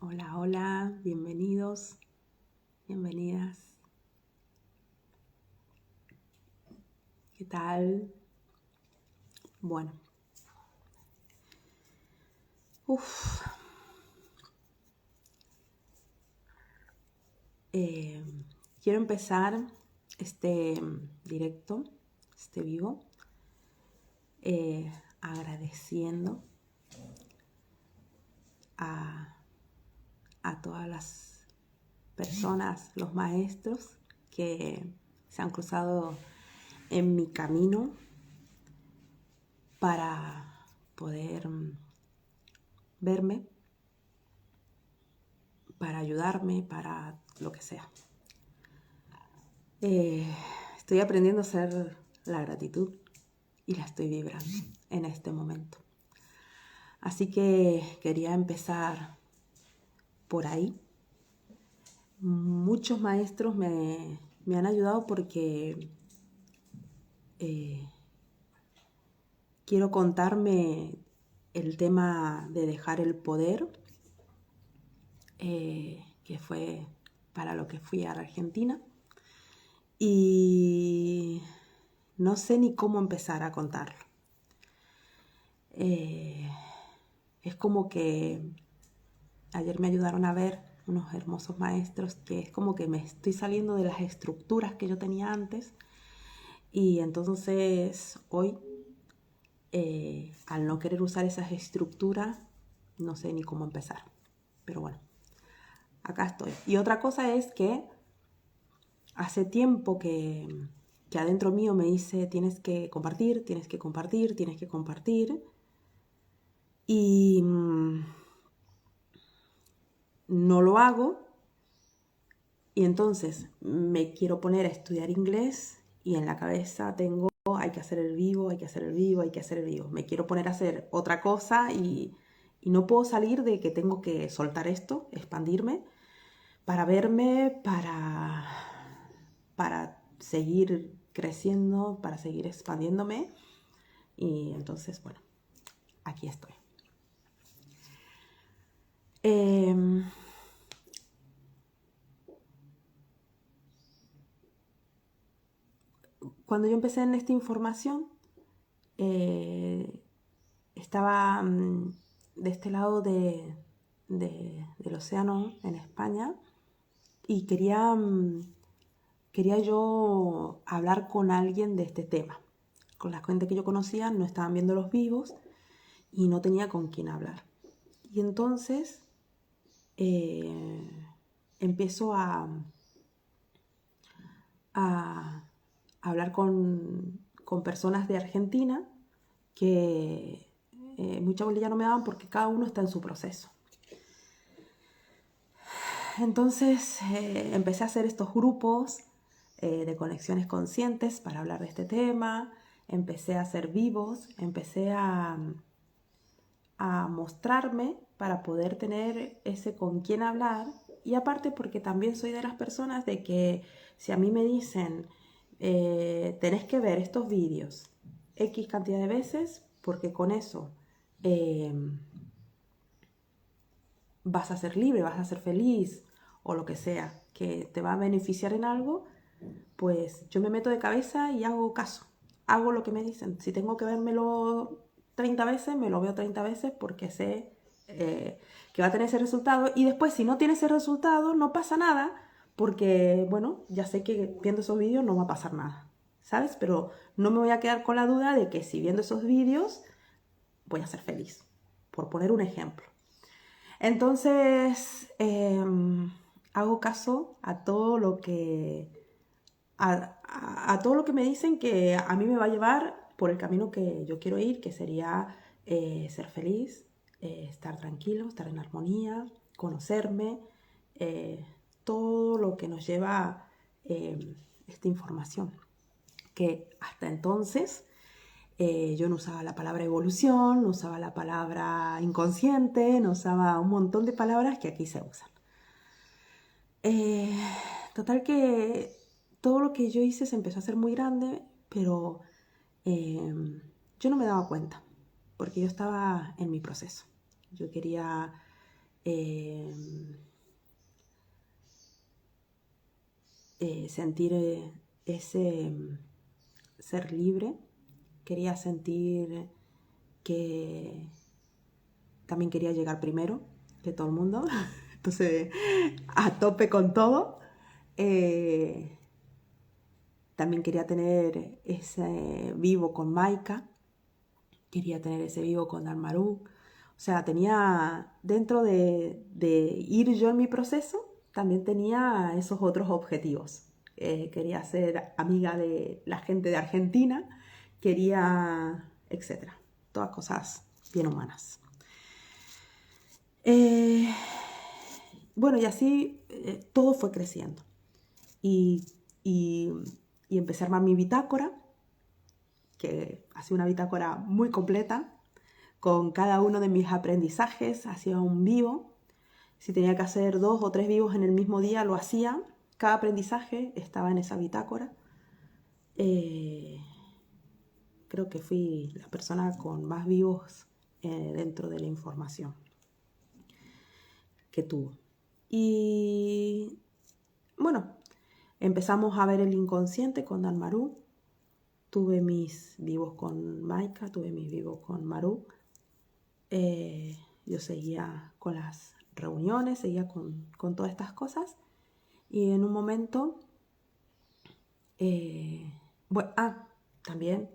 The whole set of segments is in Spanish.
Hola, hola, bienvenidos, bienvenidas. ¿Qué tal? Bueno, uff, eh, quiero empezar este directo, este vivo, agradeciendo a, a todas las personas, los maestros que se han cruzado en mi camino para poder verme, para ayudarme, para lo que sea. Estoy aprendiendo a hacer la gratitud y la estoy vibrando en este momento. Así que quería empezar por ahí. Muchos maestros me han ayudado porque quiero contarme el tema de dejar el poder, que fue para lo que fui a Argentina. Y no sé ni cómo empezar a contarlo. Es como que ayer me ayudaron a ver unos hermosos maestros que es como que me estoy saliendo de las estructuras que yo tenía antes y entonces hoy al no querer usar esas estructuras no sé ni cómo empezar, pero bueno, acá estoy. Y otra cosa es que hace tiempo que adentro mío me dice tienes que compartir, tienes que compartir, tienes que compartir y no lo hago. Y entonces me quiero poner a estudiar inglés y en la cabeza tengo, hay que hacer el vivo, hay que hacer el vivo, hay que hacer el vivo. Me quiero poner a hacer otra cosa y no puedo salir de que tengo que soltar esto, expandirme, para verme, para seguir creciendo, para seguir expandiéndome. Y entonces, bueno, aquí estoy. Cuando yo empecé en esta información, estaba de este lado del océano en España y quería yo hablar con alguien de este tema. Con la gente que yo conocía no estaban viendo los vivos y no tenía con quién hablar. Y entonces empiezo a hablar con personas de Argentina que mucha bolilla no me daban porque cada uno está en su proceso. Entonces empecé a hacer estos grupos de conexiones conscientes para hablar de este tema, empecé a hacer vivos, empecé a mostrarme para poder tener ese con quién hablar y aparte porque también soy de las personas de que si a mí me dicen tenés que ver estos vídeos X cantidad de veces porque con eso vas a ser libre, vas a ser feliz o lo que sea, que te va a beneficiar en algo, pues yo me meto de cabeza y hago caso, hago lo que me dicen. Si tengo que vérmelo 30 veces, me lo veo 30 veces porque sé que va a tener ese resultado y después si no tiene ese resultado no pasa nada porque, bueno, ya sé que viendo esos vídeos no va a pasar nada, ¿sabes? Pero no me voy a quedar con la duda de que si viendo esos vídeos voy a ser feliz, por poner un ejemplo. Entonces, hago caso a todo lo que a todo lo que me dicen que a mí me va a llevar por el camino que yo quiero ir, que sería ser feliz, estar tranquilo, estar en armonía, conocerme, todo lo que nos lleva esta información. Que hasta entonces yo no usaba la palabra evolución, no usaba la palabra inconsciente, no usaba un montón de palabras que aquí se usan. Total que todo lo que yo hice se empezó a hacer muy grande, pero yo no me daba cuenta, porque yo estaba en mi proceso. Yo quería sentir ese ser libre. Quería sentir que también quería llegar primero que todo el mundo. Entonces, a tope con todo. También quería tener ese vivo con Maika. Quería tener ese vivo con Dalmarú. O sea, tenía, dentro de ir yo en mi proceso, también tenía esos otros objetivos. Quería ser amiga de la gente de Argentina, quería, etcétera. Todas cosas bien humanas. Bueno, y así todo fue creciendo. Y empecé a armar mi bitácora, que ha sido una bitácora muy completa, con cada uno de mis aprendizajes. Hacía un vivo. Si tenía que hacer 2 o 3 vivos en el mismo día, lo hacía. Cada aprendizaje estaba en esa bitácora. Creo que fui la persona con más vivos dentro de la información que tuvo. Y bueno, empezamos a ver el inconsciente con Dalmarú. Tuve mis vivos con Maika, tuve mis vivos con Marú. Yo seguía con las reuniones, seguía con todas estas cosas. Y en un momento, bueno, también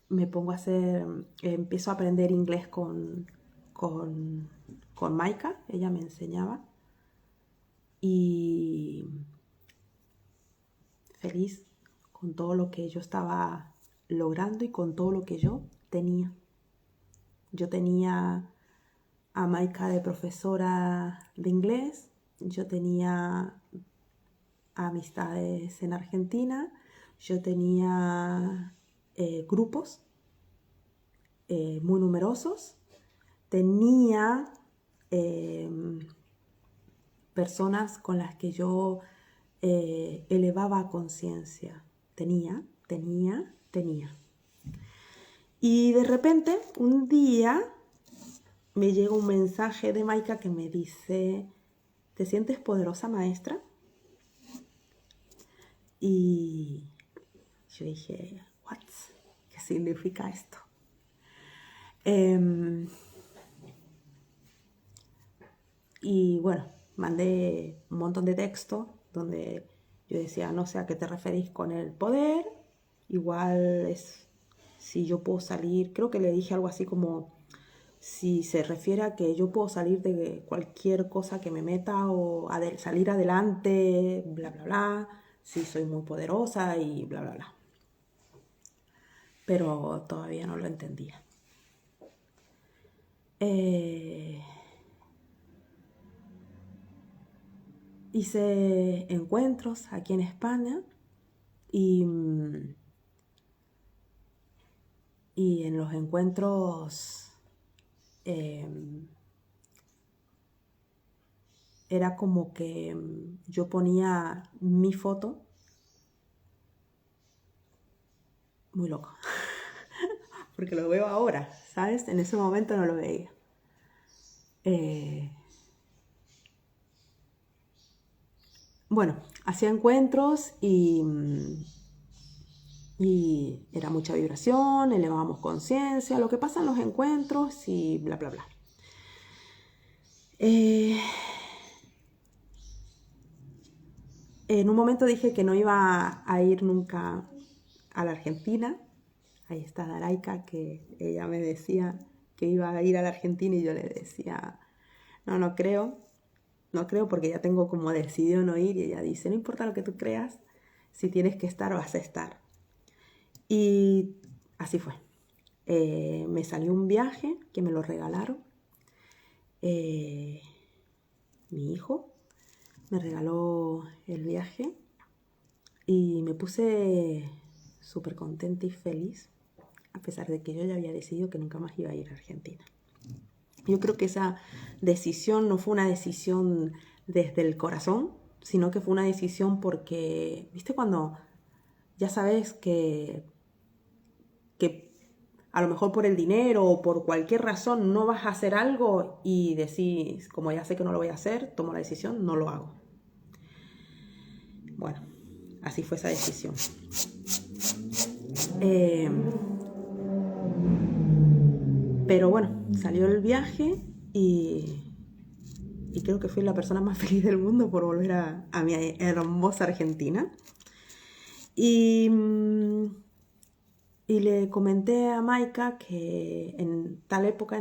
me pongo a hacer, empiezo a aprender inglés con Maika, ella me enseñaba. Y feliz con todo lo que yo estaba logrando y con todo lo que yo tenía. Yo tenía a Maika de profesora de inglés, yo tenía amistades en Argentina, yo tenía grupos muy numerosos, tenía personas con las que yo elevaba conciencia. Tenía. Y de repente, un día, me llega un mensaje de Maika que me dice: ¿te sientes poderosa, maestra? Y yo dije, ¿what? ¿Qué significa esto? Y bueno, mandé un montón de texto donde yo decía, no sé a qué te referís con el poder. Igual es, si yo puedo salir, creo que le dije algo así como, si se refiere a que yo puedo salir de cualquier cosa que me meta o salir adelante, bla, bla, bla, si soy muy poderosa y bla, bla, bla. Pero todavía no lo entendía. Hice encuentros aquí en España y en los encuentros era como que yo ponía mi foto, muy loco, porque lo veo ahora, ¿sabes? En ese momento no lo veía. Bueno, hacía encuentros y era mucha vibración, elevábamos conciencia, lo que pasa en los encuentros y bla, bla, bla. En un momento dije que no iba a ir nunca a la Argentina. Ahí está Daraika, que ella me decía que iba a ir a la Argentina y yo le decía, no creo porque ya tengo como decidido no ir. Y ella dice, no importa lo que tú creas, si tienes que estar, vas a estar. Y así fue. Me salió un viaje que me lo regalaron. Mi hijo me regaló el viaje y me puse súper contenta y feliz, a pesar de que yo ya había decidido que nunca más iba a ir a Argentina. Yo creo que esa decisión no fue una decisión desde el corazón, sino que fue una decisión porque, ¿viste? Cuando ya sabes que a lo mejor por el dinero o por cualquier razón no vas a hacer algo y decís, como ya sé que no lo voy a hacer, tomo la decisión, no lo hago. Bueno, así fue esa decisión. Pero bueno, salió el viaje y creo que fui la persona más feliz del mundo por volver a mi hermosa Argentina. Y le comenté a Maika que en tal época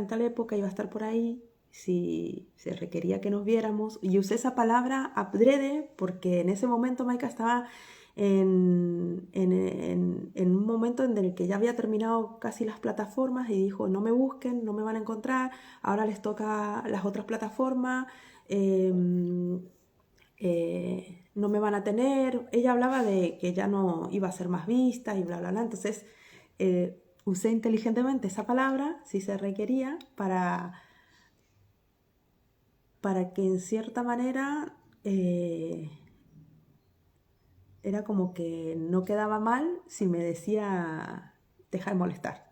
iba a estar por ahí, si se requería que nos viéramos. Y usé esa palabra adrede porque en ese momento Maika estaba en un momento en el que ya había terminado casi las plataformas y dijo, no me busquen, no me van a encontrar, ahora les toca las otras plataformas, no me van a tener. Ella hablaba de que ya no iba a ser más vista y bla, bla, bla. Entonces usé inteligentemente esa palabra, si se requería, para que en cierta manera era como que no quedaba mal si me decía, deja de molestar.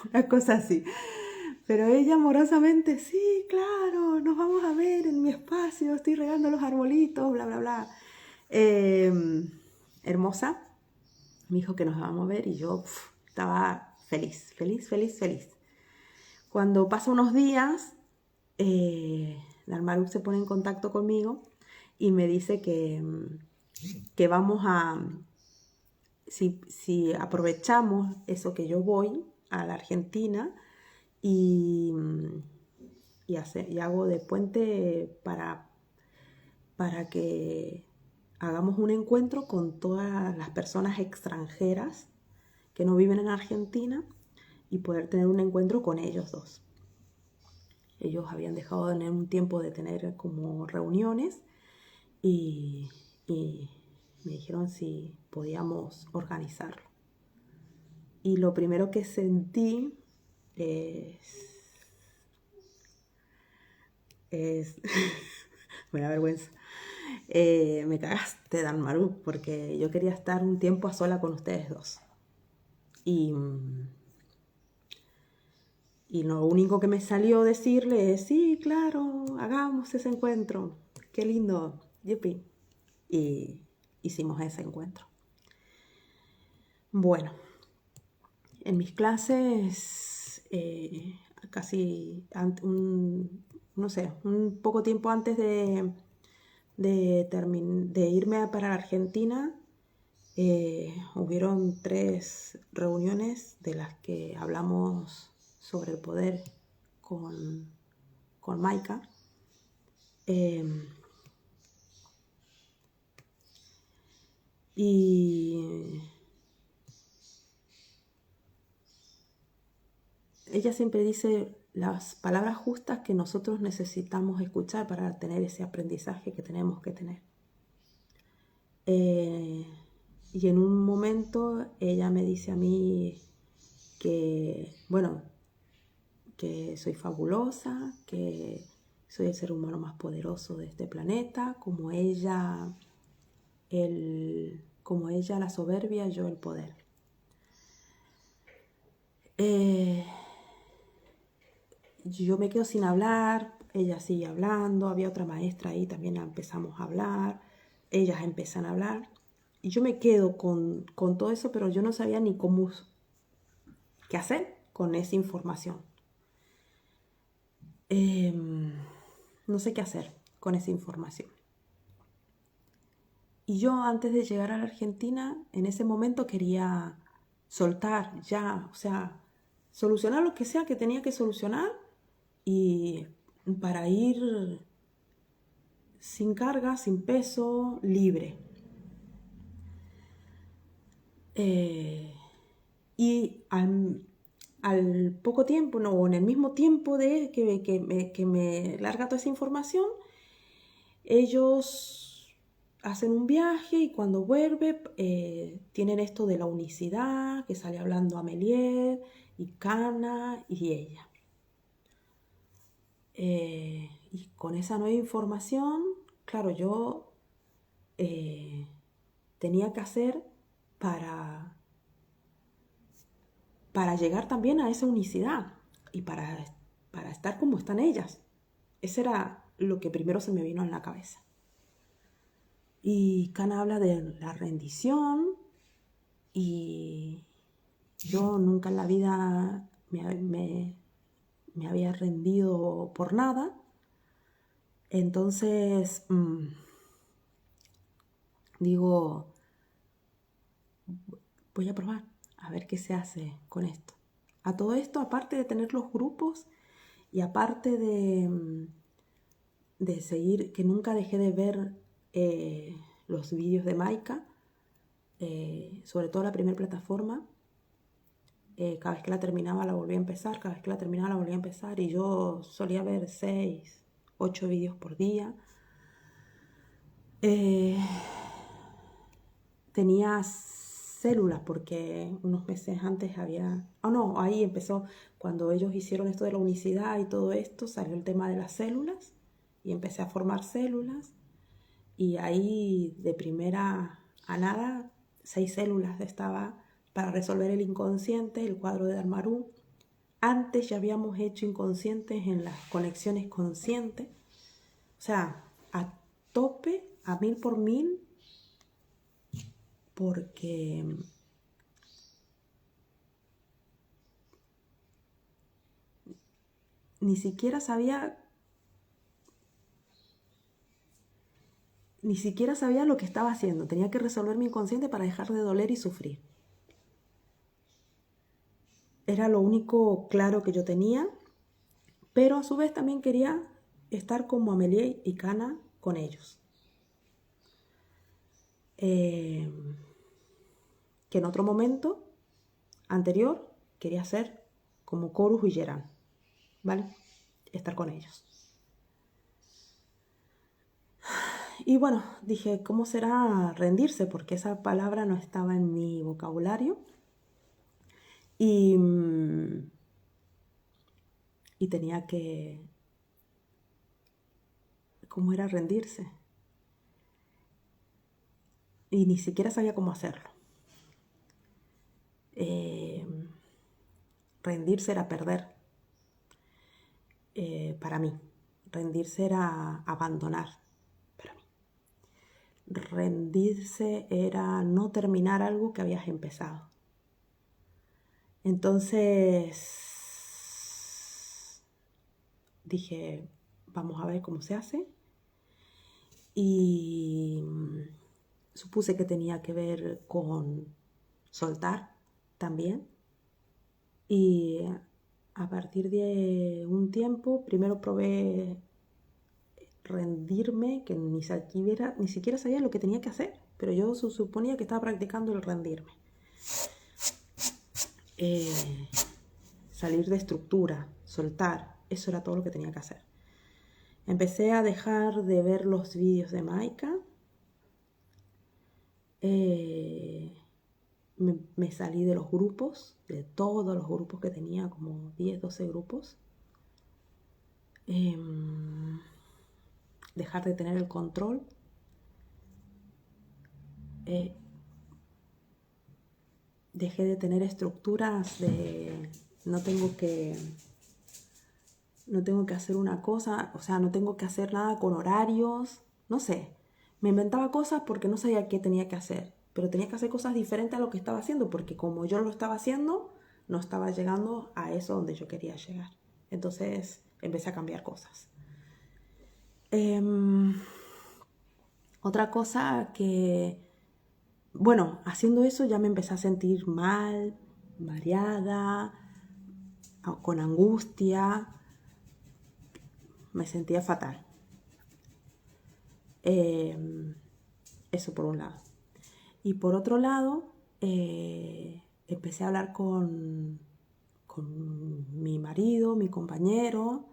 Una cosa así. Pero ella amorosamente, sí, claro, nos vamos a ver en mi espacio, estoy regando los arbolitos, bla, bla, bla. Hermosa, me dijo que nos vamos a ver y yo estaba feliz. Cuando pasan unos días, Dalmaru se pone en contacto conmigo y me dice que vamos a, si aprovechamos eso que yo voy a la Argentina y hago de puente para que hagamos un encuentro con todas las personas extranjeras que no viven en Argentina y poder tener un encuentro con ellos dos. Ellos habían dejado en un tiempo de tener como reuniones y me dijeron si podíamos organizarlo. Y lo primero que sentí me da vergüenza. Me cagaste, Dalmaru, porque yo quería estar un tiempo a sola con ustedes dos. Y lo único que me salió decirle es, sí, claro, hagamos ese encuentro. Qué lindo, yupi. Y hicimos ese encuentro. Bueno, en mis clases, casi un poco tiempo antes de irme para la Argentina, hubieron 3 reuniones de las que hablamos sobre el poder con Maika. Y ella siempre dice las palabras justas que nosotros necesitamos escuchar para tener ese aprendizaje que tenemos que tener. Y en un momento ella me dice a mí que, bueno, que soy fabulosa, que soy el ser humano más poderoso de este planeta, como ella la soberbia, yo el poder. Yo me quedo sin hablar, ella sigue hablando, había otra maestra ahí, también empezamos a hablar, ellas empiezan a hablar, y yo me quedo con todo eso, pero yo no sabía ni qué hacer con esa información. No sé qué hacer con esa información. Y yo antes de llegar a la Argentina, en ese momento quería soltar ya, o sea, solucionar lo que sea que tenía que solucionar y para ir sin carga, sin peso, libre. Y al poco tiempo, no, en el mismo tiempo de que me larga toda esa información, ellos hacen un viaje y cuando vuelve tienen esto de la unicidad, que sale hablando Amélie y Cana y ella. Y con esa nueva información, claro, yo tenía que hacer para para llegar también a esa unicidad y para estar como están ellas. Ese era lo que primero se me vino en la cabeza. Y Kana habla de la rendición y yo nunca en la vida me había rendido por nada. Entonces, digo, voy a probar a ver qué se hace con esto. A todo esto, aparte de tener los grupos y aparte de seguir, que nunca dejé de ver los vídeos de Maika, sobre todo la primera plataforma, cada vez que la terminaba la volvía a empezar, cada vez que la terminaba la volvía a empezar, y yo solía ver 6, 8 vídeos por día. Tenía células porque unos meses antes había... no, ahí empezó, cuando ellos hicieron esto de la unicidad y todo esto, salió el tema de las células y empecé a formar células, y ahí de primera a nada 6 células estaba para resolver el inconsciente, el cuadro de Dharma-Ru. Antes ya habíamos hecho inconscientes en las conexiones conscientes, o sea, a tope, a 1000 por 1000, porque ni siquiera sabía lo que estaba haciendo. Tenía que resolver mi inconsciente para dejar de doler y sufrir. Era lo único claro que yo tenía, pero a su vez también quería estar como Amelie y Kana con ellos. Que en otro momento anterior quería ser como Korus y Geran, ¿vale? Estar con ellos. Y bueno, dije, ¿cómo será rendirse? Porque esa palabra no estaba en mi vocabulario. Y tenía que... ¿Cómo era rendirse? Y ni siquiera sabía cómo hacerlo. Rendirse era perder. Para mí. Rendirse era abandonar. Para mí. Rendirse era no terminar algo que habías empezado. Entonces dije, vamos a ver cómo se hace. Y supuse que tenía que ver con soltar también. Y a partir de un tiempo, primero probé rendirme, que ni siquiera sabía lo que tenía que hacer, pero yo suponía que estaba practicando el rendirme. Salir de estructura, soltar, eso era todo lo que tenía que hacer. Empecé a dejar de ver los vídeos de Maika. Me salí de los grupos, de todos los grupos que tenía, como 10, 12 grupos. Dejar de tener el control. Dejé de tener estructuras de no tengo que hacer una cosa, o sea, no tengo que hacer nada con horarios, no sé. Me inventaba cosas porque no sabía qué tenía que hacer, pero tenía que hacer cosas diferentes a lo que estaba haciendo, porque como yo lo estaba haciendo, no estaba llegando a eso donde yo quería llegar. Entonces empecé a cambiar cosas. Otra cosa que, bueno, haciendo eso ya me empecé a sentir mal, mareada, con angustia, me sentía fatal. Eso por un lado. Y por otro lado, empecé a hablar con mi marido, mi compañero.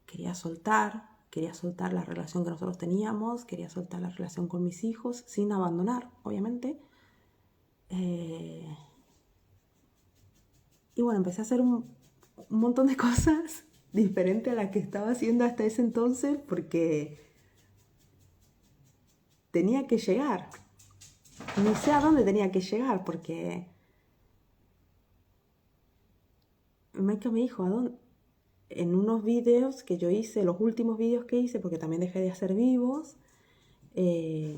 Quería soltar la relación que nosotros teníamos, quería soltar la relación con mis hijos, sin abandonar, obviamente. Y bueno, empecé a hacer un montón de cosas diferentes a las que estaba haciendo hasta ese entonces, porque tenía que llegar. Ni sé a dónde tenía que llegar, porque Maika me dijo, ¿a dónde? En unos vídeos que yo hice, los últimos vídeos que hice, porque también dejé de hacer vivos, eh,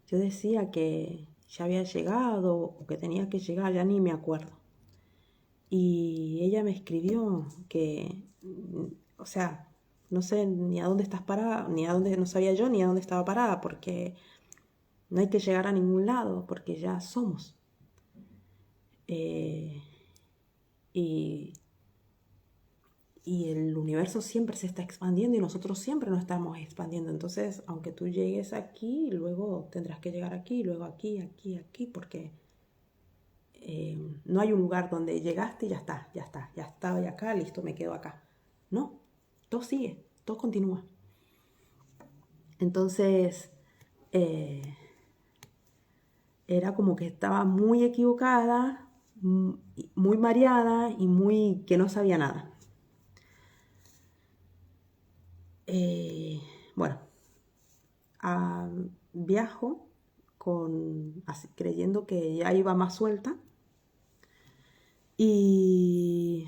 yo decía que ya había llegado o que tenía que llegar, ya ni me acuerdo. Y ella me escribió que, o sea, no sé ni a dónde estás parada, ni a dónde, no sabía yo ni a dónde estaba parada, porque no hay que llegar a ningún lado, porque ya somos. Eh, y, y el universo siempre se está expandiendo y nosotros siempre nos estamos expandiendo. Entonces, aunque tú llegues aquí, luego tendrás que llegar aquí, luego aquí, aquí, aquí, porque no hay un lugar donde llegaste y ya estaba acá, listo, me quedo acá. No, todo sigue, todo continúa. Entonces, eh, era como que estaba muy equivocada, muy mareada y muy que no sabía nada. Bueno, viajo creyendo que ya iba más suelta y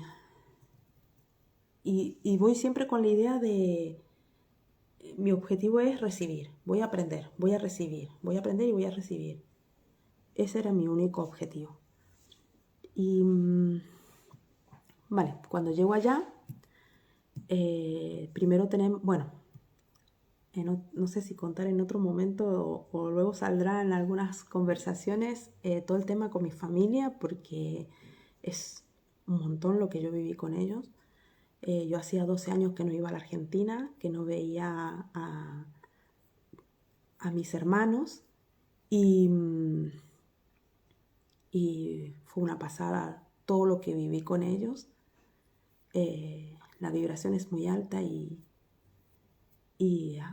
voy siempre con la idea de mi objetivo es recibir, voy a aprender, voy a recibir, voy a aprender y voy a recibir. Ese era mi único objetivo. Y vale, cuando llego allá, primero tenemos, bueno, no sé si contar en otro momento o luego saldrá en algunas conversaciones todo el tema con mi familia, porque es un montón lo que yo viví con ellos. Yo hacía 12 años que no iba a la Argentina, que no veía a mis hermanos y fue una pasada todo lo que viví con ellos. La vibración es muy alta y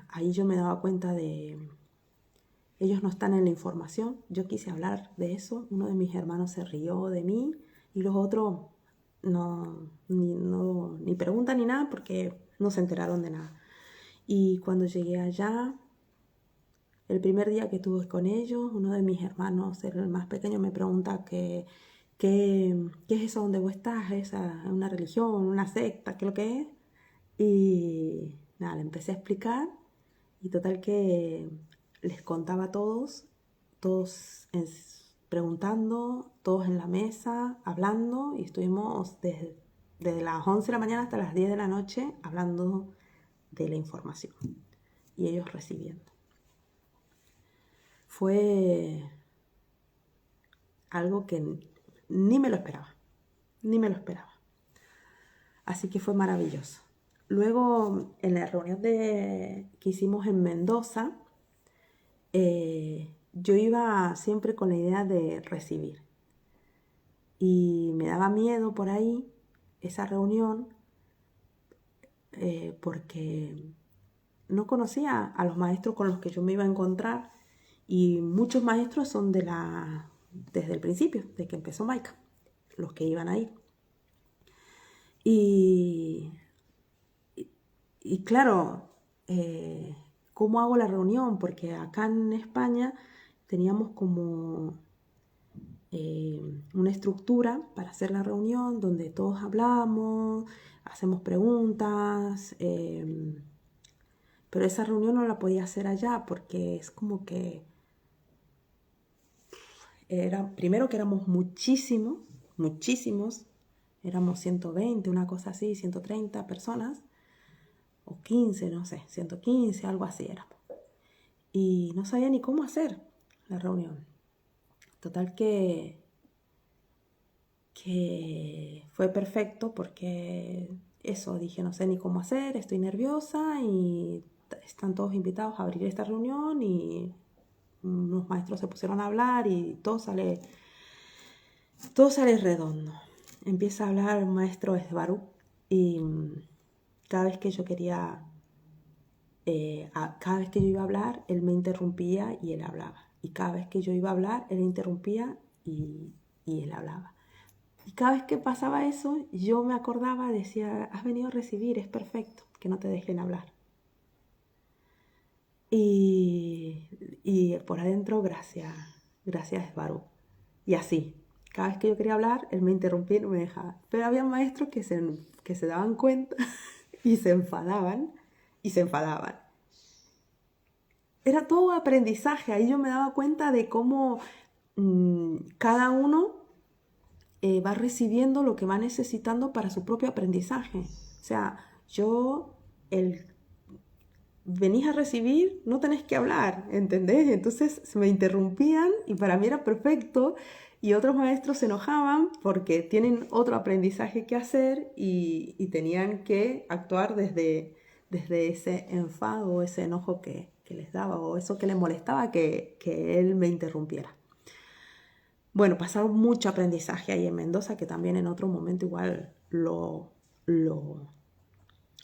ahí yo me daba cuenta de ellos no están en la información. Yo quise hablar de eso, uno de mis hermanos se rió de mí y los otros ni preguntan ni nada porque no se enteraron de nada. Y cuando llegué allá, el primer día que estuve con ellos, uno de mis hermanos, el más pequeño, me pregunta ¿qué es eso donde vos estás? ¿Es una religión, una secta? ¿Qué es lo que es? Y nada, le empecé a explicar y total que les contaba a todos preguntando, todos en la mesa, hablando y estuvimos desde las 11 de la mañana hasta las 10 de la noche hablando de la información y ellos recibiendo. Fue algo que ni me lo esperaba. Así que fue maravilloso. Luego, en la reunión que hicimos en Mendoza, yo iba siempre con la idea de recibir. Y me daba miedo por ahí esa reunión porque no conocía a los maestros con los que yo me iba a encontrar y muchos maestros son desde el principio, de que empezó Maika, los que iban ahí. Y claro, ¿cómo hago la reunión? Porque acá en España teníamos como una estructura para hacer la reunión donde todos hablamos, hacemos preguntas, pero esa reunión no la podía hacer allá porque es como que primero que éramos muchísimos, éramos 120, una cosa así, 130 personas, o 15, no sé, 115, algo así éramos. Y no sabía ni cómo hacer la reunión. Total que fue perfecto porque eso, dije, no sé ni cómo hacer, estoy nerviosa y están todos invitados a abrir esta reunión y unos maestros se pusieron a hablar y todo sale redondo. Empieza a hablar el maestro Esbarú y cada vez que yo quería, cada vez que yo iba a hablar, él me interrumpía y él hablaba. Y cada vez que yo iba a hablar, él interrumpía y él hablaba. Y cada vez que pasaba eso, yo me acordaba, decía, has venido a recibir, es perfecto, que no te dejen hablar. Y por adentro, gracias, Esbarú. Y así, Cada vez que yo quería hablar, él me interrumpía y no me dejaba. Pero había maestros que se daban cuenta y se enfadaban y se enfadaban. Era todo aprendizaje. Ahí yo me daba cuenta de cómo cada uno va recibiendo lo que va necesitando para su propio aprendizaje. O sea, venís a recibir, no tenés que hablar, ¿entendés? Entonces se me interrumpían y para mí era perfecto y otros maestros se enojaban porque tienen otro aprendizaje que hacer y tenían que actuar desde ese enfado, ese enojo que les daba o eso que les molestaba que él me interrumpiera. Bueno, pasaron mucho aprendizaje ahí en Mendoza, que también en otro momento igual lo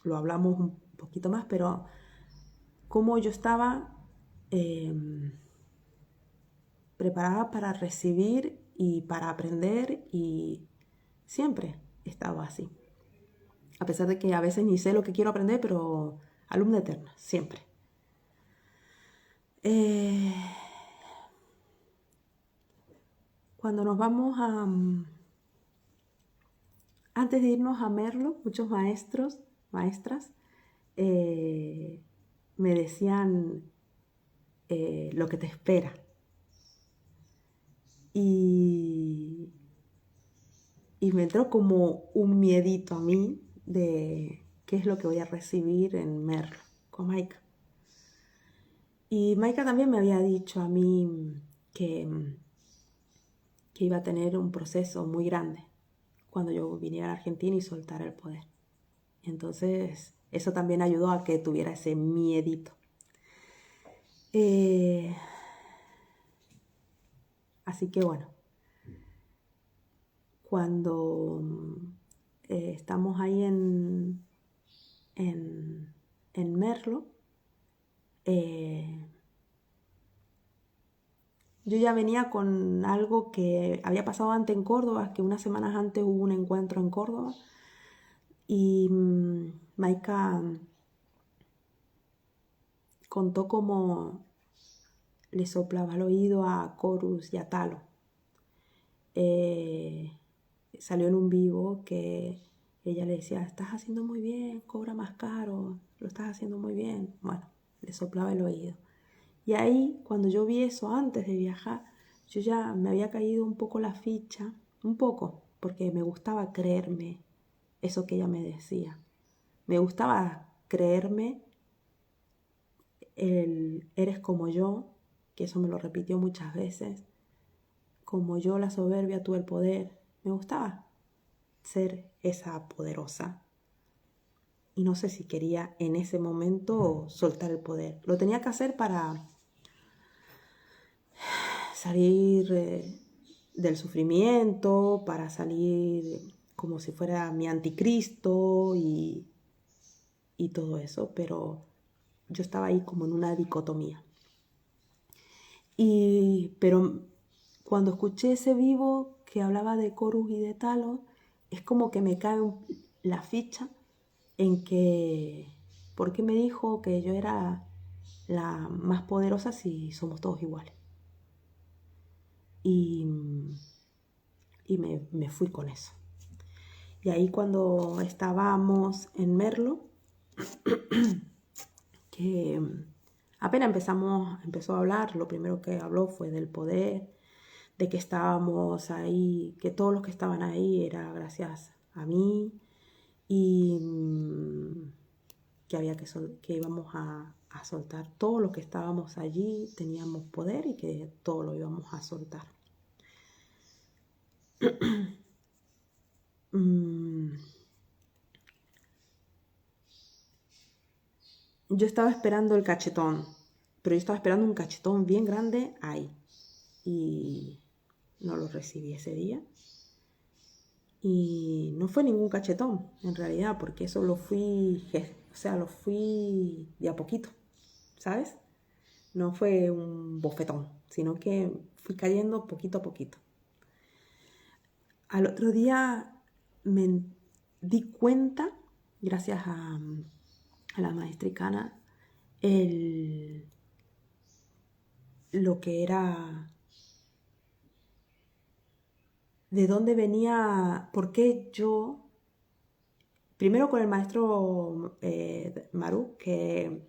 hablamos un poquito más, pero cómo yo estaba preparada para recibir y para aprender y siempre estaba así. A pesar de que a veces ni sé lo que quiero aprender, pero alumna eterna, siempre. Cuando nos vamos antes de irnos a Merlo, muchos maestros, maestras, me decían lo que te espera. Y me entró como un miedito a mí de qué es lo que voy a recibir en Merlo con Maika. Y Maika también me había dicho a mí que iba a tener un proceso muy grande cuando yo viniera a Argentina y soltara el poder. Entonces, eso también ayudó a que tuviera ese miedito. Así que bueno, cuando estamos ahí en Merlo, yo ya venía con algo que había pasado antes en Córdoba, que unas semanas antes hubo un encuentro en Córdoba y Maika contó cómo le soplaba al oído a Corus y a Talo. Salió en un vivo que ella le decía, estás haciendo muy bien, cobra más caro, lo estás haciendo muy bien. Bueno, le soplaba el oído. Y ahí, cuando yo vi eso antes de viajar, yo ya me había caído un poco la ficha, un poco, porque me gustaba creerme eso que ella me decía. Me gustaba creerme el eres como yo, que eso me lo repitió muchas veces, como yo la soberbia tuve el poder. Me gustaba ser esa poderosa. Y no sé si quería en ese momento soltar el poder. Lo tenía que hacer para salir del sufrimiento, para salir como si fuera mi anticristo y todo eso, pero yo estaba ahí como en una dicotomía. Pero cuando escuché ese vivo que hablaba de Corus y de Talos, es como que me cae la ficha en que, ¿por qué me dijo que yo era la más poderosa si somos todos iguales? Y me fui con eso. Y ahí cuando estábamos en Merlo, que apenas empezó a hablar, lo primero que habló fue del poder, de que estábamos ahí, que todos los que estaban ahí era gracias a mí y que íbamos a soltar todo lo que estábamos allí, teníamos poder y que todo lo íbamos a soltar. Yo estaba esperando el cachetón, pero yo estaba esperando un cachetón bien grande ahí y no lo recibí ese día. Y no fue ningún cachetón, en realidad, porque eso lo fui de a poquito, ¿sabes? No fue un bofetón, sino que fui cayendo poquito a poquito. Al otro día me di cuenta, gracias a la maestricana, lo que era de dónde venía, por qué yo, primero con el maestro Maru, que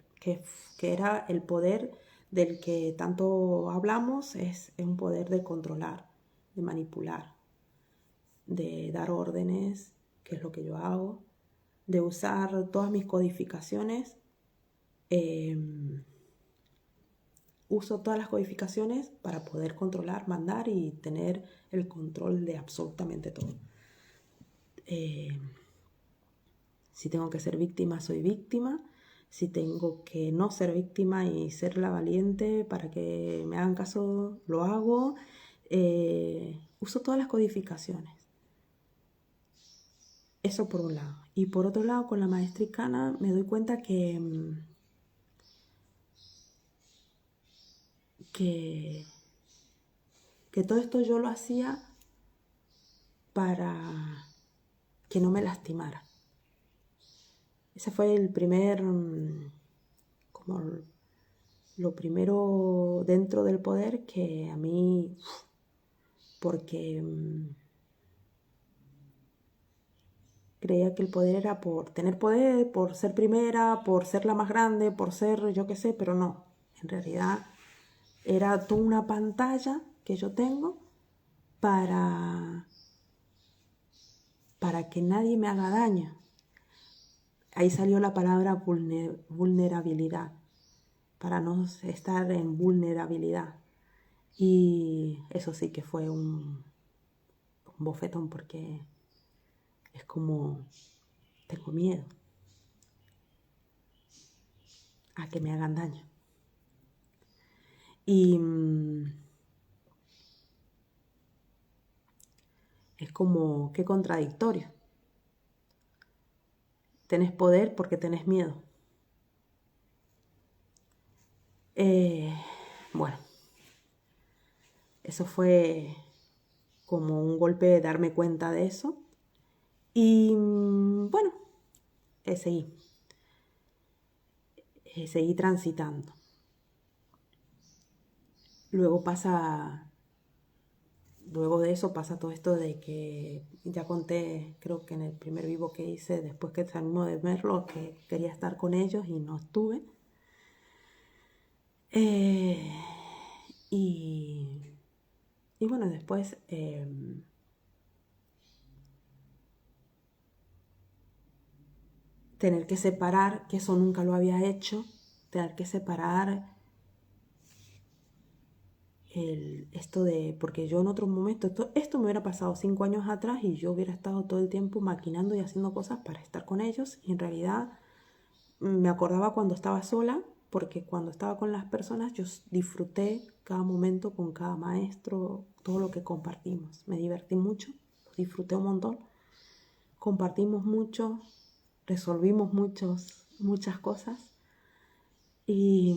era el poder del que tanto hablamos, es un poder de controlar, de manipular, de dar órdenes, que es lo que yo hago, de usar todas mis codificaciones. Uso todas las codificaciones para poder controlar, mandar y tener el control de absolutamente todo. Si tengo que ser víctima, soy víctima. Si tengo que no ser víctima y ser la valiente para que me hagan caso, lo hago. Uso todas las codificaciones. Eso por un lado. Y por otro lado, con la maestra Icana me doy cuenta que todo esto yo lo hacía para que no me lastimara. Ese fue el primer, como lo primero dentro del poder que a mí, porque creía que el poder era por tener poder, por ser primera, por ser la más grande, por ser yo qué sé, pero no. En realidad era toda una pantalla que yo tengo para que nadie me haga daño. Ahí salió la palabra vulnerabilidad, para no estar en vulnerabilidad. Y eso sí que fue un bofetón, porque es como, tengo miedo a que me hagan daño. Y es como, qué contradictorio. Tenés poder porque tenés miedo. Bueno, eso fue como un golpe de darme cuenta de eso. Y bueno, seguí transitando. Luego de eso pasa todo esto de que ya conté, creo que en el primer vivo que hice, después que salimos de verlo, que quería estar con ellos y no estuve. Y bueno, después tener que separar, que eso nunca lo había hecho, tener que separar esto de, porque yo en otro momento, esto me hubiera pasado 5 años atrás y yo hubiera estado todo el tiempo maquinando y haciendo cosas para estar con ellos, y en realidad me acordaba cuando estaba sola, porque cuando estaba con las personas yo disfruté cada momento con cada maestro, todo lo que compartimos, me divertí mucho, lo disfruté un montón, compartimos mucho, resolvimos muchas cosas y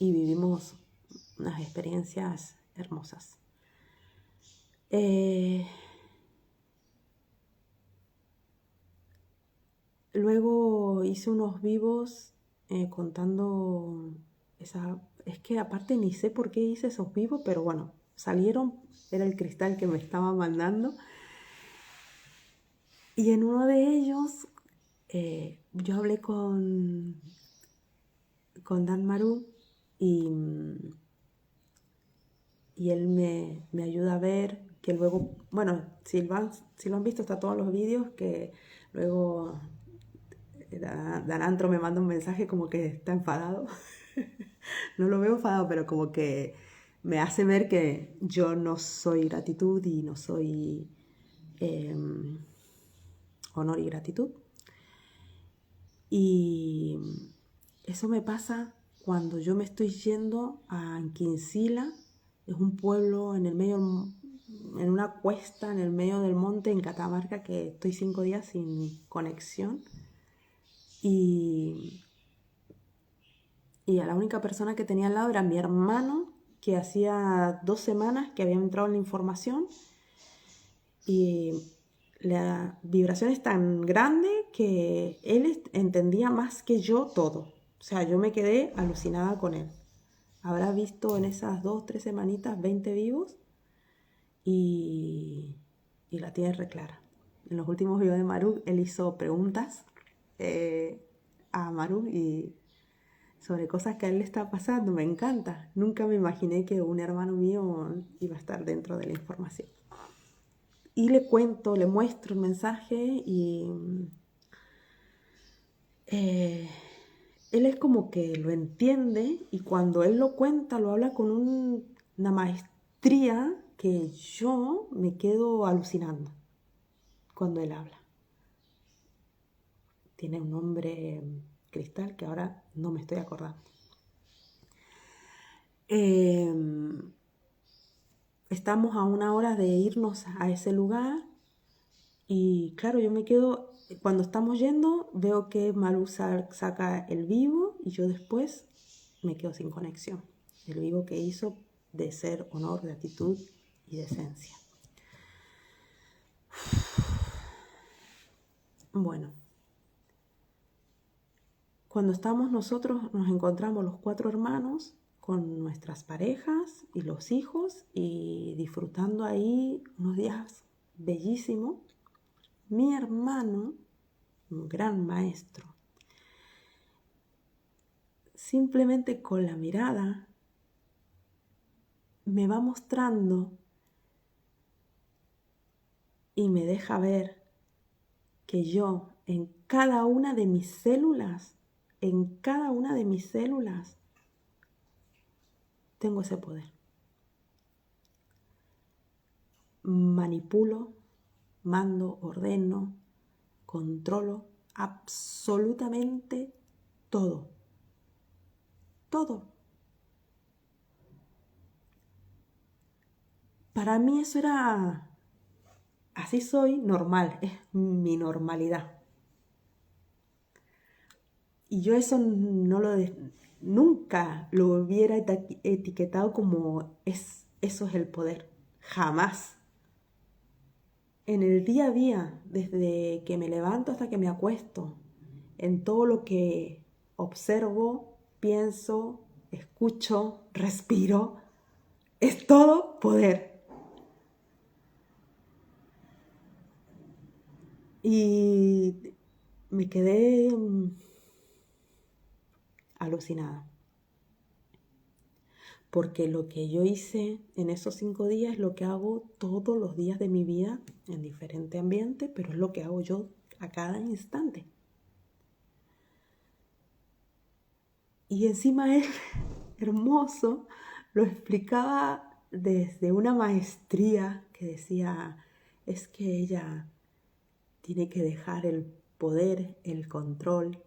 vivimos unas experiencias hermosas. Luego hice unos vivos contando es que aparte ni sé por qué hice esos vivos, pero bueno, salieron, era el cristal que me estaba mandando. Y en uno de ellos yo hablé con Dan Maru y él me ayuda a ver que luego, bueno, si lo han visto, está todos los vídeos, que luego Dan Antro me manda un mensaje como que está enfadado. No lo veo enfadado, pero como que me hace ver que yo no soy gratitud y no soy honor y gratitud. Y eso me pasa cuando yo me estoy yendo a Anquincila. Es un pueblo en el medio, en una cuesta en el medio del monte en Catamarca, que estoy 5 días sin conexión. Y a la única persona que tenía al lado era mi hermano, que hacía 2 semanas que había entrado en la información. Y la vibración es tan grande que él entendía más que yo todo. O sea, yo me quedé alucinada con él. Habrá visto en esas 2, 3 semanitas 20 vivos. y la tiene re clara. En los últimos videos de Maru, él hizo preguntas a Maru y sobre cosas que a él le está pasando. Me encanta. Nunca me imaginé que un hermano mío iba a estar dentro de la información. Y le cuento, le muestro el mensaje y él es como que lo entiende y cuando él lo cuenta, lo habla con una maestría que yo me quedo alucinando cuando él habla. Tiene un nombre Cristal que ahora no me estoy acordando. Estamos a 1 hora de irnos a ese lugar y claro, yo me quedo, cuando estamos yendo, veo que Maru saca el vivo y yo después me quedo sin conexión. El vivo que hizo de ser, honor, gratitud y decencia. Bueno, cuando estamos nosotros, nos encontramos los 4 hermanos con nuestras parejas y los hijos y disfrutando ahí unos días bellísimos. Mi hermano, un gran maestro, simplemente con la mirada me va mostrando y me deja ver que yo en cada una de mis células, tengo ese poder. Manipulo, mando, ordeno, controlo absolutamente todo. Todo. Para mí eso era, así soy, normal, es mi normalidad. Y yo eso nunca lo hubiera etiquetado como eso es el poder. Jamás. En el día a día, desde que me levanto hasta que me acuesto, en todo lo que observo, pienso, escucho, respiro, es todo poder. Y me quedé alucinada. Porque lo que yo hice en esos 5 días es lo que hago todos los días de mi vida en diferente ambiente, pero es lo que hago yo a cada instante. Y encima él, hermoso, lo explicaba desde una maestría que decía, es que ella tiene que dejar el poder, el control,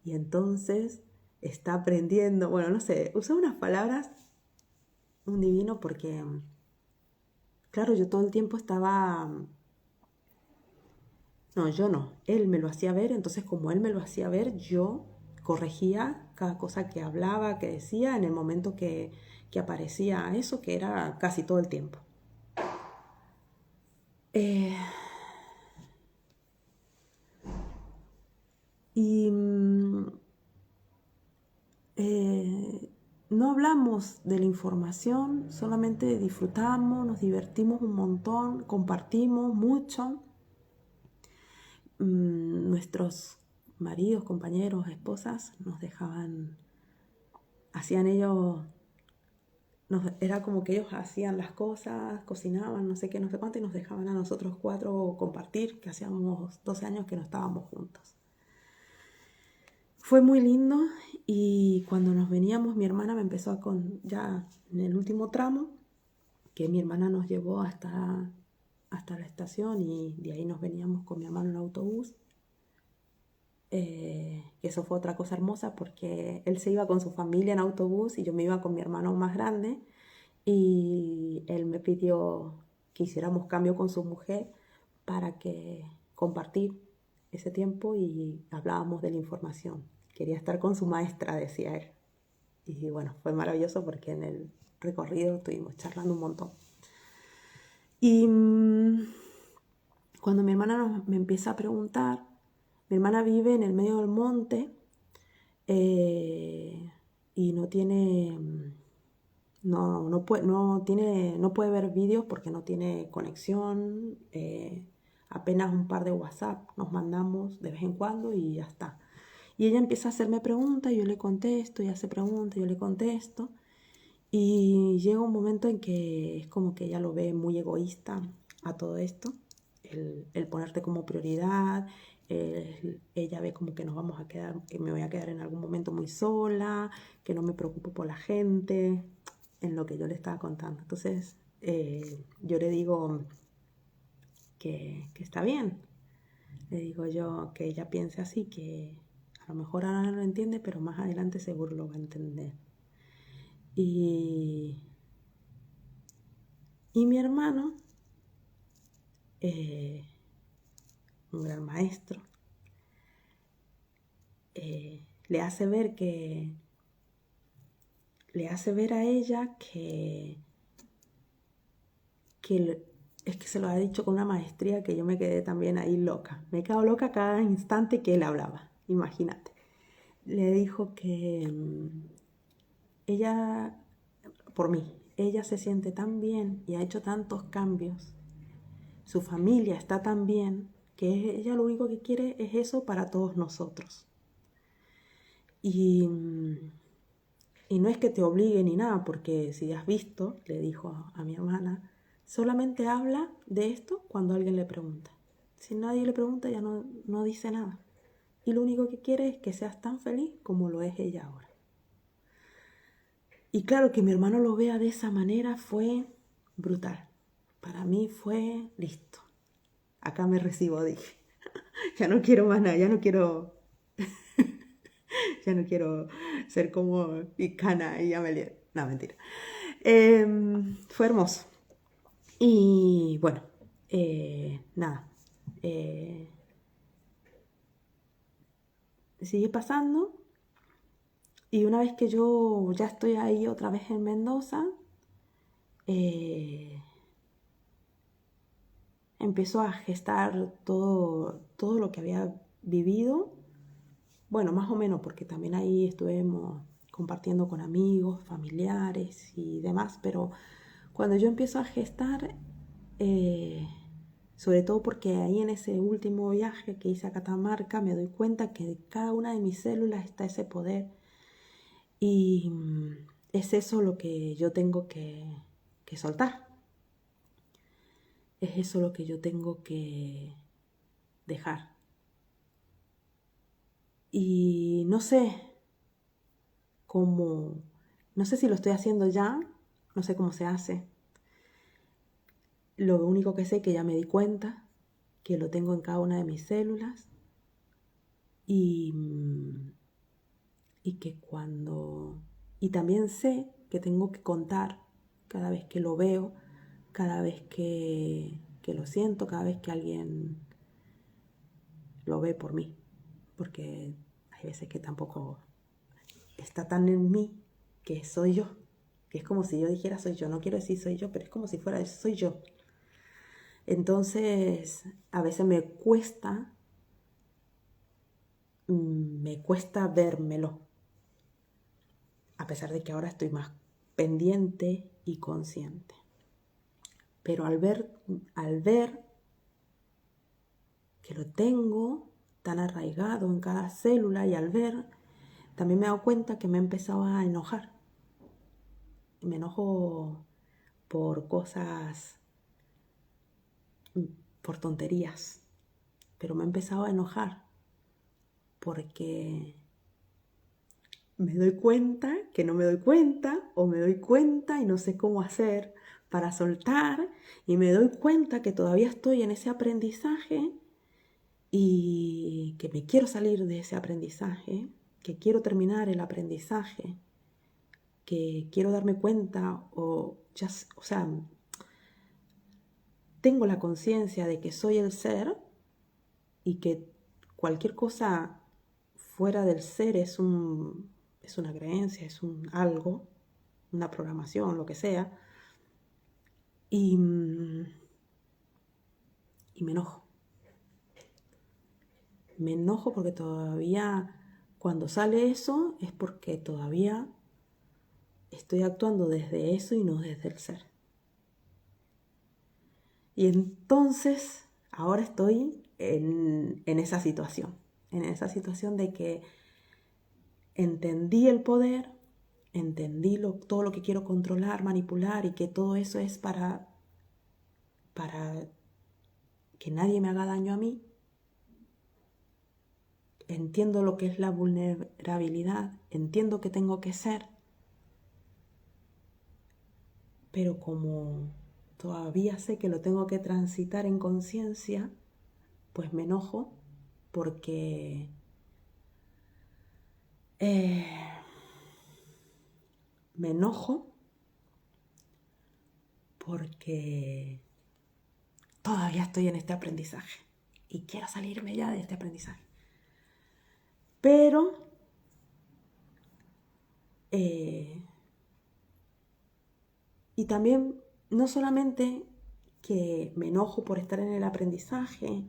y entonces está aprendiendo, bueno, no sé, usó unas palabras, un divino, porque, claro, yo todo el tiempo estaba, no, yo no, él me lo hacía ver, entonces como él me lo hacía ver, yo corregía cada cosa que hablaba, que decía, en el momento que aparecía eso, que era casi todo el tiempo. Y no hablamos de la información, solamente disfrutamos, nos divertimos un montón, compartimos mucho. Nuestros maridos, compañeros, esposas nos dejaban, hacían ellos, era como que ellos hacían las cosas, cocinaban, no sé qué, no sé cuánto, y nos dejaban a nosotros 4 compartir, que hacíamos 12 años que no estábamos juntos. Fue muy lindo y cuando nos veníamos mi hermana me empezó ya en el último tramo, que mi hermana nos llevó hasta la estación y de ahí nos veníamos con mi hermano en autobús. Eso fue otra cosa hermosa porque él se iba con su familia en autobús y yo me iba con mi hermano más grande y él me pidió que hiciéramos cambio con su mujer para que compartir ese tiempo y hablábamos de la información. Quería estar con su maestra, decía él. Y bueno, fue maravilloso porque en el recorrido estuvimos charlando un montón. Y cuando mi hermana me empieza a preguntar, mi hermana vive en el medio del monte y no tiene no puede ver vídeos porque no tiene conexión, apenas un par de WhatsApp nos mandamos de vez en cuando y ya está. Y ella empieza a hacerme preguntas, yo le contesto, ella hace preguntas, yo le contesto. Y llega un momento en que es como que ella lo ve muy egoísta a todo esto, el ponerte como prioridad, ella ve como que nos vamos a quedar, que me voy a quedar en algún momento muy sola, que no me preocupo por la gente, en lo que yo le estaba contando. Entonces yo le digo que está bien, le digo yo que ella piense así, que a lo mejor ahora no lo entiende, pero más adelante seguro lo va a entender. Y, y mi hermano, eh, un gran maestro, le hace ver le hace ver a ella que es que se lo ha dicho con una maestría que yo me quedé también ahí loca. Me he quedado loca cada instante que él hablaba, imagínate. Le dijo que ella, por mí, ella se siente tan bien y ha hecho tantos cambios, su familia está tan bien, que ella lo único que quiere es eso para todos nosotros. Y, y no es que te obligue ni nada, porque si has visto, le dijo a mi hermana, solamente habla de esto cuando alguien le pregunta. Si nadie le pregunta, ya no dice nada. Y lo único que quiere es que seas tan feliz como lo es ella ahora. Y claro, que mi hermano lo vea de esa manera fue brutal. Para mí fue listo. Acá me recibo, dije. Ya no quiero más nada, ya no quiero ser como Icana y Amelia. No, mentira. Fue hermoso. Y bueno, nada. Sigue pasando. Y una vez que yo ya estoy ahí otra vez en Mendoza, eh, empezó a gestar todo lo que había vivido. Bueno, más o menos, porque también ahí estuvimos compartiendo con amigos, familiares y demás, pero cuando yo empiezo a gestar, eh, sobre todo porque ahí en ese último viaje que hice a Catamarca, me doy cuenta que de cada una de mis células está ese poder y es eso lo que yo tengo que soltar, es eso lo que yo tengo que dejar. Y no sé cómo, no sé si lo estoy haciendo ya, no sé cómo se hace. Lo único que sé es que ya me di cuenta que lo tengo en cada una de mis células y, y que cuando... Y también sé que tengo que contar cada vez que lo veo, cada vez que lo siento, cada vez que alguien lo ve por mí. Porque hay veces que tampoco está tan en mí que soy yo. Que es como si yo dijera soy yo. No quiero decir soy yo, pero es como si fuera soy yo. Entonces, a veces me cuesta vérmelo, a pesar de que ahora estoy más pendiente y consciente. Pero al ver que lo tengo tan arraigado en cada célula y al ver, también me he dado cuenta que me empezaba a enojar. Me enojo por cosas, por tonterías, pero me he empezado a enojar porque me doy cuenta que no me doy cuenta o me doy cuenta y no sé cómo hacer para soltar y me doy cuenta que todavía estoy en ese aprendizaje y que me quiero salir de ese aprendizaje, que quiero terminar el aprendizaje, que quiero darme cuenta o sea, tengo la conciencia de que soy el ser y que cualquier cosa fuera del ser es una creencia, es un algo, una programación, lo que sea, y, y me enojo. Me enojo porque todavía, cuando sale eso, es porque todavía estoy actuando desde eso y no desde el ser. Y entonces ahora estoy en esa situación de que entendí el poder, entendí todo lo que quiero controlar, manipular y que todo eso es para que nadie me haga daño a mí. Entiendo lo que es la vulnerabilidad, entiendo que tengo que ser, pero como todavía sé que lo tengo que transitar en conciencia, pues me enojo porque me enojo porque todavía estoy en este aprendizaje y quiero salirme ya de este aprendizaje. Pero y también no solamente que me enojo por estar en el aprendizaje,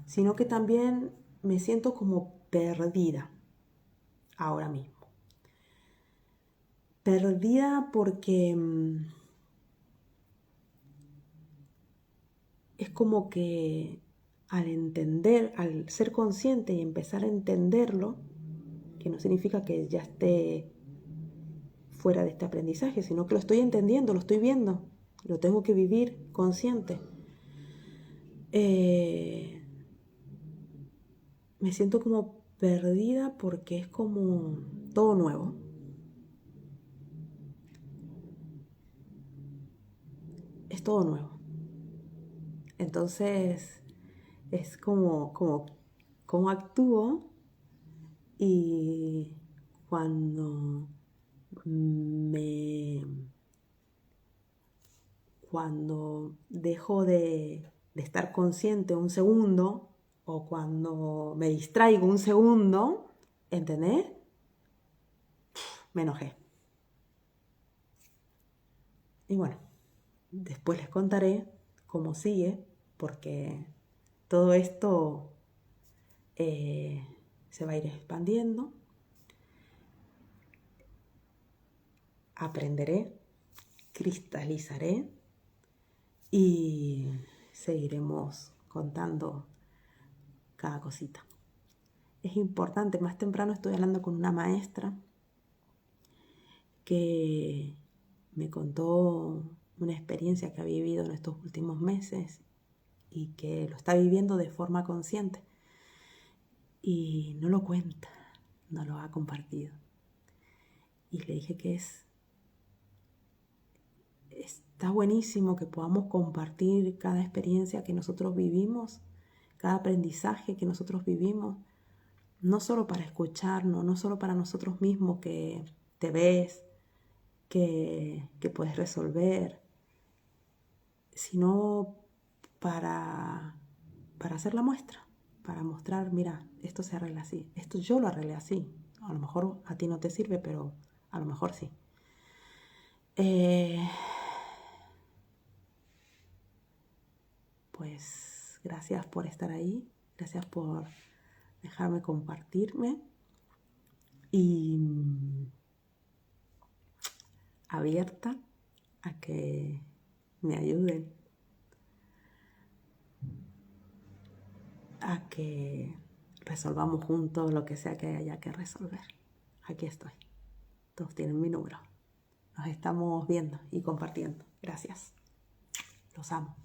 sino que también me siento como perdida ahora mismo. Perdida porque es como que al ser consciente y empezar a entenderlo, que no significa que ya esté fuera de este aprendizaje, sino que lo estoy entendiendo, lo estoy viendo, lo tengo que vivir consciente. Me siento como perdida porque es como todo nuevo. Es todo nuevo. Entonces es como actúo y cuando dejo de estar consciente un segundo o cuando me distraigo un segundo, ¿entendés? Me enojé. Y bueno, después les contaré cómo sigue, porque todo esto se va a ir expandiendo. Aprenderé, cristalizaré y seguiremos contando cada cosita. Es importante, más temprano estoy hablando con una maestra que me contó una experiencia que había vivido en estos últimos meses y que lo está viviendo de forma consciente y no lo cuenta, no lo ha compartido. Y le dije que está buenísimo que podamos compartir cada experiencia que nosotros vivimos, cada aprendizaje que nosotros vivimos, no solo para escucharnos, no solo para nosotros mismos que te ves, que puedes resolver, sino para hacer la muestra, para mostrar, mira, esto se arregla así, esto yo lo arreglé así, a lo mejor a ti no te sirve, pero a lo mejor sí. Pues gracias por estar ahí, gracias por dejarme compartirme y abierta a que me ayuden, a que resolvamos juntos lo que sea que haya que resolver. Aquí estoy. Todos tienen mi número. Nos estamos viendo y compartiendo. Gracias. Los amo.